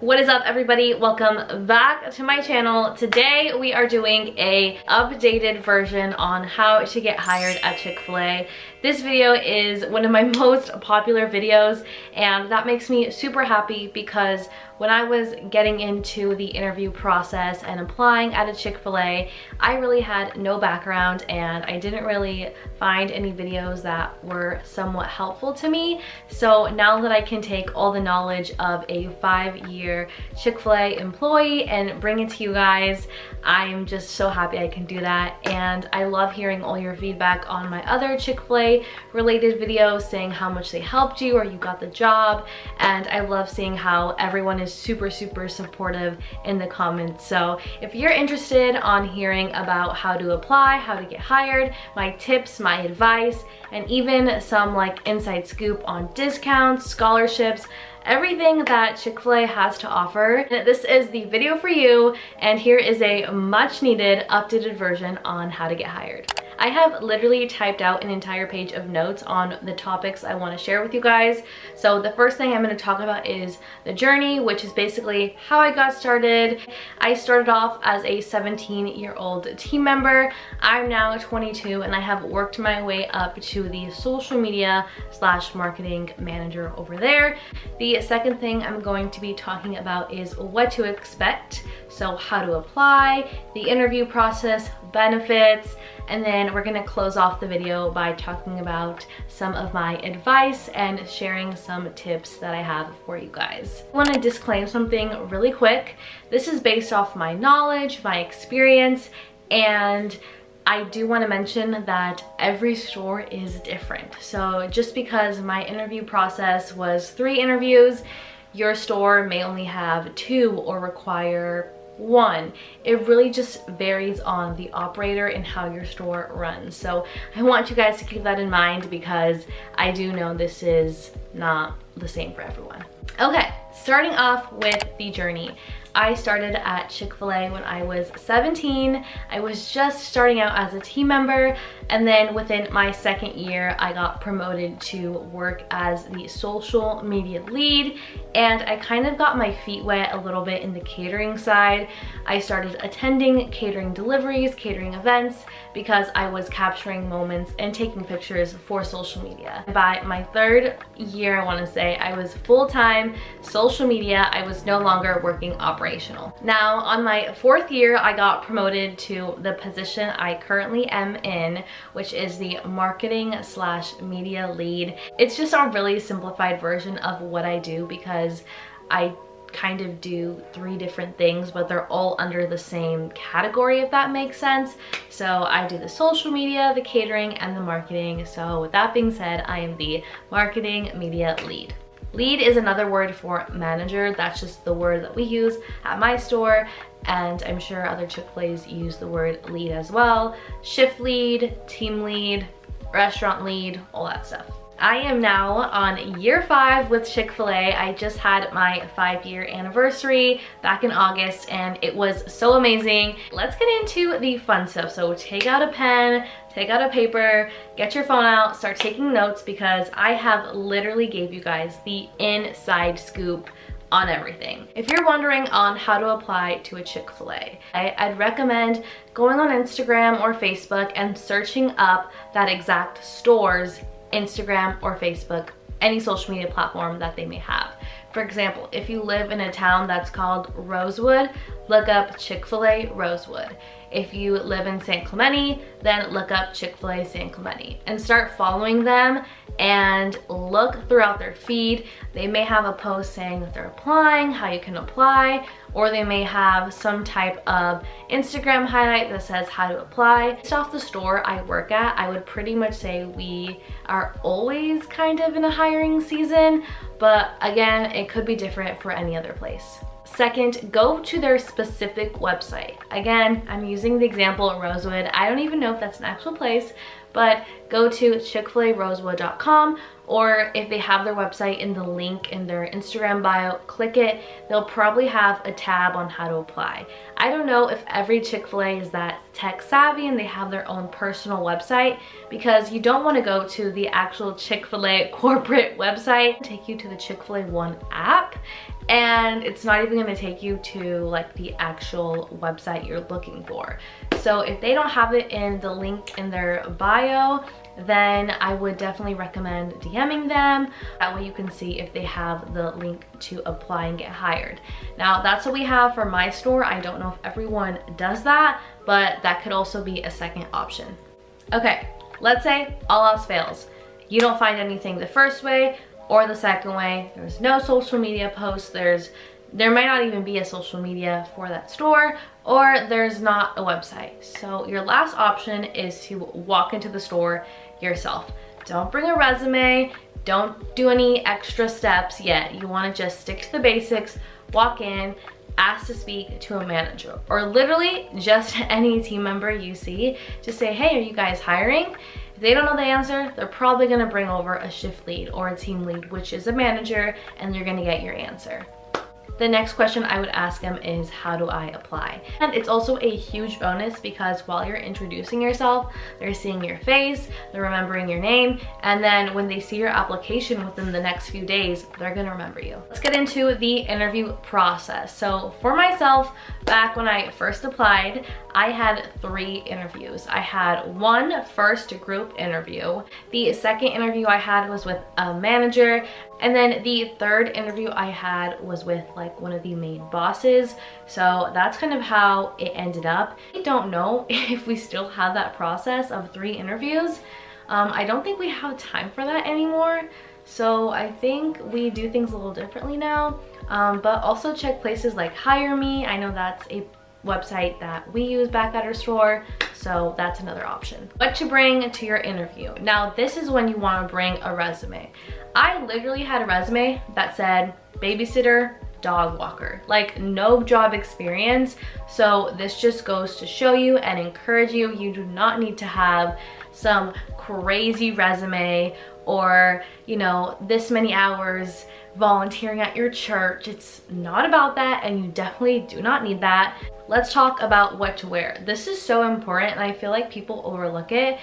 What is up, everybody? Welcome back to my channel. Today we are doing a updated version on how to get hired at Chick-fil-A. This video is one of my most popular videos, and that makes me super happy because when I was getting into the interview process and applying at a Chick-fil-A, I really had no background and I didn't really find any videos that were somewhat helpful to me. So now that I can take all the knowledge of a 5-year Chick-fil-A employee and bring it to you guys, I'm just so happy I can do that. And I love hearing all your feedback on my other Chick-fil-A related videos, saying how much they helped you or you got the job. And I love seeing how everyone is super supportive in the comments. So if you're interested on hearing about how to apply, how to get hired, my tips, my advice, and even some like inside scoop on discounts, scholarships, everything that Chick-fil-A has to offer, this is the video for you. And here is a much needed updated version on how to get hired. I have literally typed out an entire page of notes on the topics I want to share with you guys. So the first thing I'm going to talk about is the journey, which is basically how I got started. I started off as a 17-year-old team member. I'm now 22 and I have worked my way up to the social media / marketing manager over there. The second thing I'm going to be talking about is what to expect. So how to apply, the interview process, benefits, and then we're gonna close off the video by talking about some of my advice and sharing some tips that I have for you guys. I wanna disclaim something really quick. This is based off my knowledge, my experience, and I do want to mention that every store is different. So just because my interview process was 3 interviews, your store may only have 2 or require 1. It really just varies on the operator and how your store runs. So I want you guys to keep that in mind because I do know this is not the same for everyone. Okay, starting off with the journey. I started at Chick-fil-A when I was 17. I was just starting out as a team member, and then within my 2nd year, I got promoted to work as the social media lead, and I kind of got my feet wet a little bit in the catering side. I started attending catering deliveries, catering events, because I was capturing moments and taking pictures for social media. By my 3rd year, I want to say, I was full-time social media. I was no longer working operational. Now, on my 4th year, I got promoted to the position I currently am in, which is the marketing / media lead. It's just a really simplified version of what I do because I kind of do 3 different things, but they're all under the same category, if that makes sense. So I do the social media, the catering, and the marketing. So with that being said, I am the marketing media lead. Lead is another word for manager. That's just the word that we use at my store, and I'm sure other Chick-fil-A's use the word lead as well. Shift lead, team lead, restaurant lead, all that stuff. I am now on year 5 with Chick-fil-A. I just had my 5-year anniversary back in August and it was so amazing. Let's get into the fun stuff. So take out a pen, take out a paper, get your phone out, start taking notes because I have literally gave you guys the inside scoop on everything. If you're wondering on how to apply to a Chick-fil-A, I'd recommend going on Instagram or Facebook and searching up that exact store's Instagram or Facebook, any social media platform that they may have. For example, if you live in a town that's called Rosewood, look up Chick-fil-A Rosewood. If you live in San Clemente, then look up Chick-fil-A San Clemente and start following them and look throughout their feed. They may have a post saying that they're applying, how you can apply, or they may have some type of Instagram highlight that says how to apply. Based off the store I work at, I would pretty much say we are always kind of in a hiring season, but again, it could be different for any other place. Second, go to their specific website. Again, I'm using the example of Rosewood. I don't even know if that's an actual place, but go to chickfilarosewood.com, or if they have their website in the link in their Instagram bio, click it. They'll probably have a tab on how to apply. I don't know if every Chick-fil-A is that tech savvy and they have their own personal website, because you don't want to go to the actual Chick-fil-A corporate website. It'll take you to the Chick-fil-A One app, and it's not even going to take you to like the actual website you're looking for. So if they don't have it in the link in their bio, then I would definitely recommend DMing them. That way you can see if they have the link to apply and get hired. Now that's what we have for my store. I don't know if everyone does that, but that could also be a second option. Okay, let's say all else fails. You don't find anything the first way or the second way. There's no social media posts. There might not even be a social media for that store, or there's not a website. So your last option is to walk into the store yourself. Don't bring a resume, don't do any extra steps yet. You want to just stick to the basics, walk in, ask to speak to a manager, or literally just any team member you see. Just say, hey, are you guys hiring? If they don't know the answer, they're probably gonna bring over a shift lead or a team lead, which is a manager, and you're gonna get your answer. The next question I would ask them is, how do I apply? And it's also a huge bonus because while you're introducing yourself, they're seeing your face, they're remembering your name, and then when they see your application within the next few days, they're gonna remember you. Let's get into the interview process. So for myself, back when I first applied, I had 3 interviews. I had one first group interview. The second interview I had was with a manager. And then the third interview I had was with like one of the main bosses. So that's kind of how it ended up. I don't know if we still have that process of 3 interviews. I don't think we have time for that anymore. So I think we do things a little differently now. But also check places like Hire Me. I know that's a website that we use back at our store, so that's another option. What to bring to your interview. Now this is when you want to bring a resume. I literally had a resume that said babysitter, dog walker, like no job experience. So this just goes to show you and encourage you, you do not need to have some crazy resume or, you know, this many hours volunteering at your church. It's not about that, and you definitely do not need that. Let's talk about what to wear. This is so important, and I feel like people overlook it.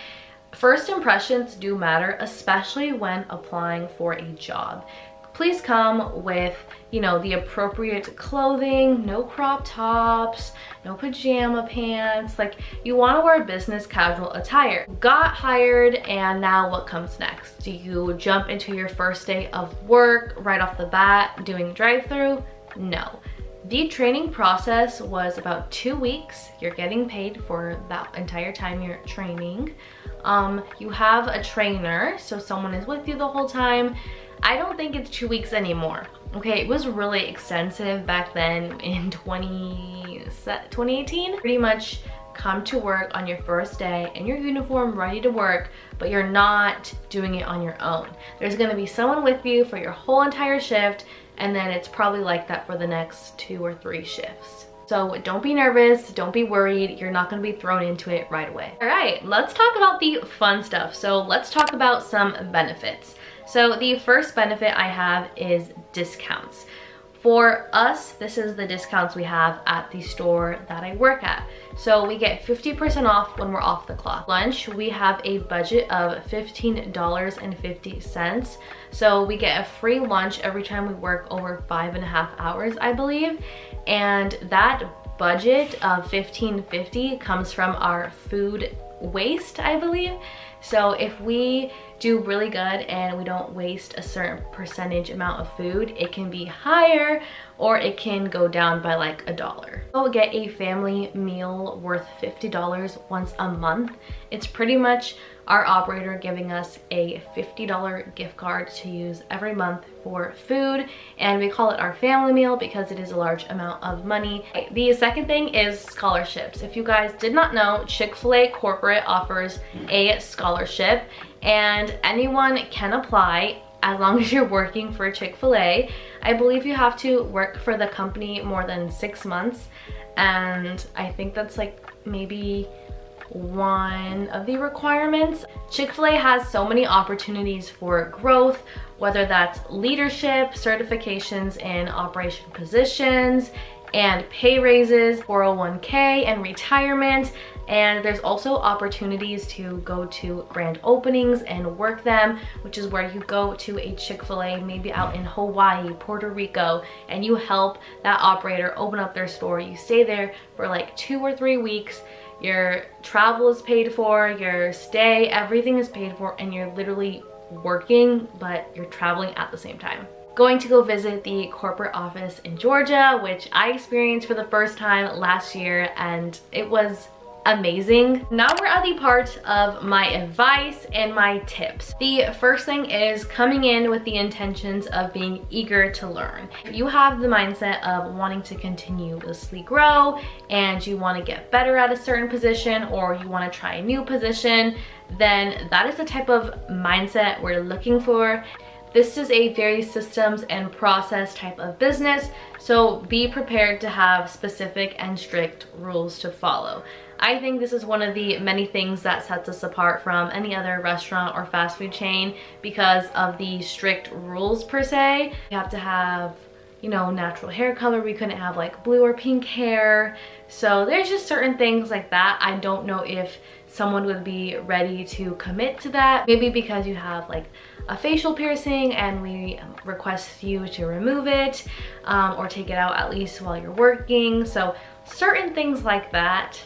First impressions do matter, especially when applying for a job. Please come with, you know, the appropriate clothing, no crop tops, no pajama pants. Like, you want to wear business casual attire. Got hired, and now what comes next? Do you jump into your first day of work right off the bat doing drive-through? No. The training process was about 2 weeks. You're getting paid for that entire time you're training. You have a trainer, so someone is with you the whole time. I don't think it's 2 weeks anymore. Okay, it was really extensive back then in 2018. Pretty much come to work on your first day in your uniform, ready to work, but you're not doing it on your own. There's gonna be someone with you for your whole entire shift, and then it's probably like that for the next 2 or 3 shifts. So don't be nervous, don't be worried, you're not gonna be thrown into it right away. All right, let's talk about the fun stuff. So let's talk about some benefits. So the first benefit I have is discounts. For us, this is the discounts we have at the store that I work at. So we get 50% off when we're off the clock. Lunch, we have a budget of $15.50. So we get a free lunch every time we work over 5.5 hours, I believe. And that budget of $15.50 comes from our food waste, I believe. So if we do really good and we don't waste a certain percentage amount of food, it can be higher or it can go down by like $1. We'll get a family meal worth $50 once a month. It's pretty much our operator giving us a $50 gift card to use every month for food, and we call it our family meal because it is a large amount of money. The second thing is scholarships. If you guys did not know, Chick-fil-A corporate offers a scholarship, and anyone can apply as long as you're working for Chick-fil-A. I believe you have to work for the company more than 6 months, and I think that's like maybe one of the requirements. Chick-fil-A has so many opportunities for growth, whether that's leadership, certifications in operation positions, and pay raises, 401k, and retirement. And there's also opportunities to go to grand openings and work them, which is where you go to a Chick-fil-A, maybe out in Hawaii, Puerto Rico, and you help that operator open up their store. You stay there for like 2 or 3 weeks. Your travel is paid for, your stay, everything is paid for, and you're literally working, but you're traveling at the same time. Going to go visit the corporate office in Georgia, which I experienced for the first time last year, and it was amazing. Now we're at the part of my advice and my tips. The first thing is coming in with the intentions of being eager to learn. If you have the mindset of wanting to continuously grow and you want to get better at a certain position, or you want to try a new position, then that is the type of mindset we're looking for. This is a very systems and process type of business, so be prepared to have specific and strict rules to follow. I think this is one of the many things that sets us apart from any other restaurant or fast food chain because of the strict rules per se. You have to have, you know, natural hair color. We couldn't have like blue or pink hair. So there's just certain things like that. I don't know if someone would be ready to commit to that. Maybe because you have like a facial piercing and we request you to remove it or take it out at least while you're working. So certain things like that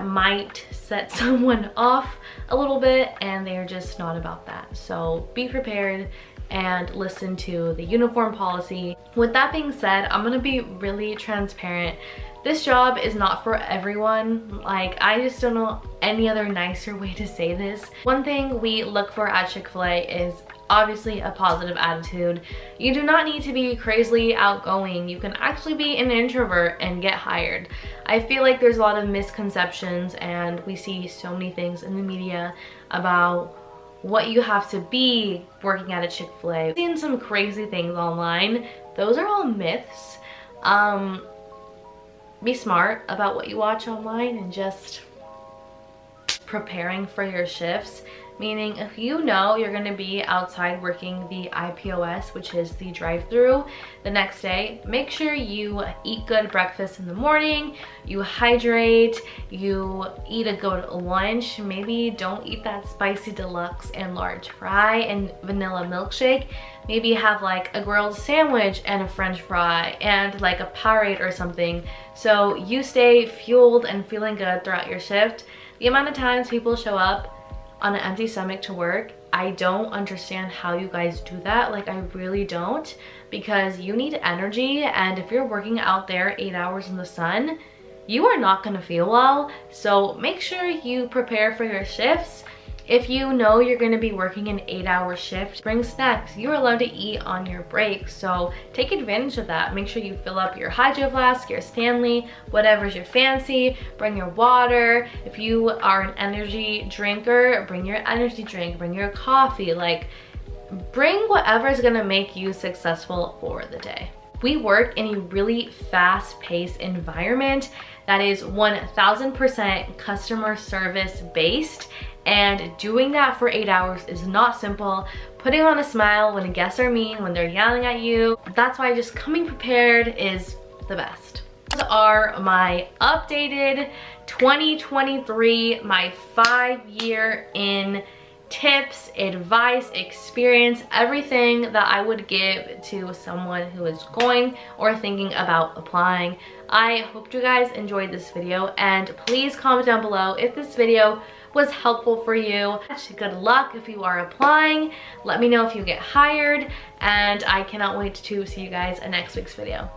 might set someone off a little bit, and they're just not about that. So be prepared and listen to the uniform policy. With that being said, I'm gonna be really transparent. This job is not for everyone. Like, I just don't know any other nicer way to say this. One thing we look for at Chick-fil-A is obviously a positive attitude. You do not need to be crazily outgoing. You can actually be an introvert and get hired. I feel like there's a lot of misconceptions, and we see so many things in the media about what you have to be working at a Chick-fil-A. I've seen some crazy things online. Those are all myths. Be smart about what you watch online and just preparing for your shifts. Meaning, if you know you're going to be outside working the IPOS, which is the drive-through, the next day, make sure you eat good breakfast in the morning, you hydrate, you eat a good lunch. Maybe don't eat that spicy deluxe and large fry and vanilla milkshake. Maybe have like a grilled sandwich and a french fry and like a Powerade or something, so you stay fueled and feeling good throughout your shift. The amount of times people show up on an empty stomach to work, I don't understand how you guys do that. Like, I really don't, because you need energy, and if you're working out there 8 hours in the sun, you are not gonna feel well. So make sure you prepare for your shifts. If you know you're going to be working an 8-hour shift, bring snacks. You're allowed to eat on your break, so take advantage of that. Make sure you fill up your Hydro Flask, your Stanley, whatever's your fancy. Bring your water. If you are an energy drinker, bring your energy drink, bring your coffee. Like, bring whatever is going to make you successful for the day. We work in a really fast-paced environment that is 1000% customer service based, and doing that for 8 hours is not simple. Putting on a smile when guests are mean, when they're yelling at you, that's why just coming prepared is the best. These are my updated 2023, my 5-year in tips, advice, experience, everything that I would give to someone who is going or thinking about applying. I hope you guys enjoyed this video, and please comment down below if this video was helpful for you. Good luck if you are applying. Let me know if you get hired, and I cannot wait to see you guys in next week's video.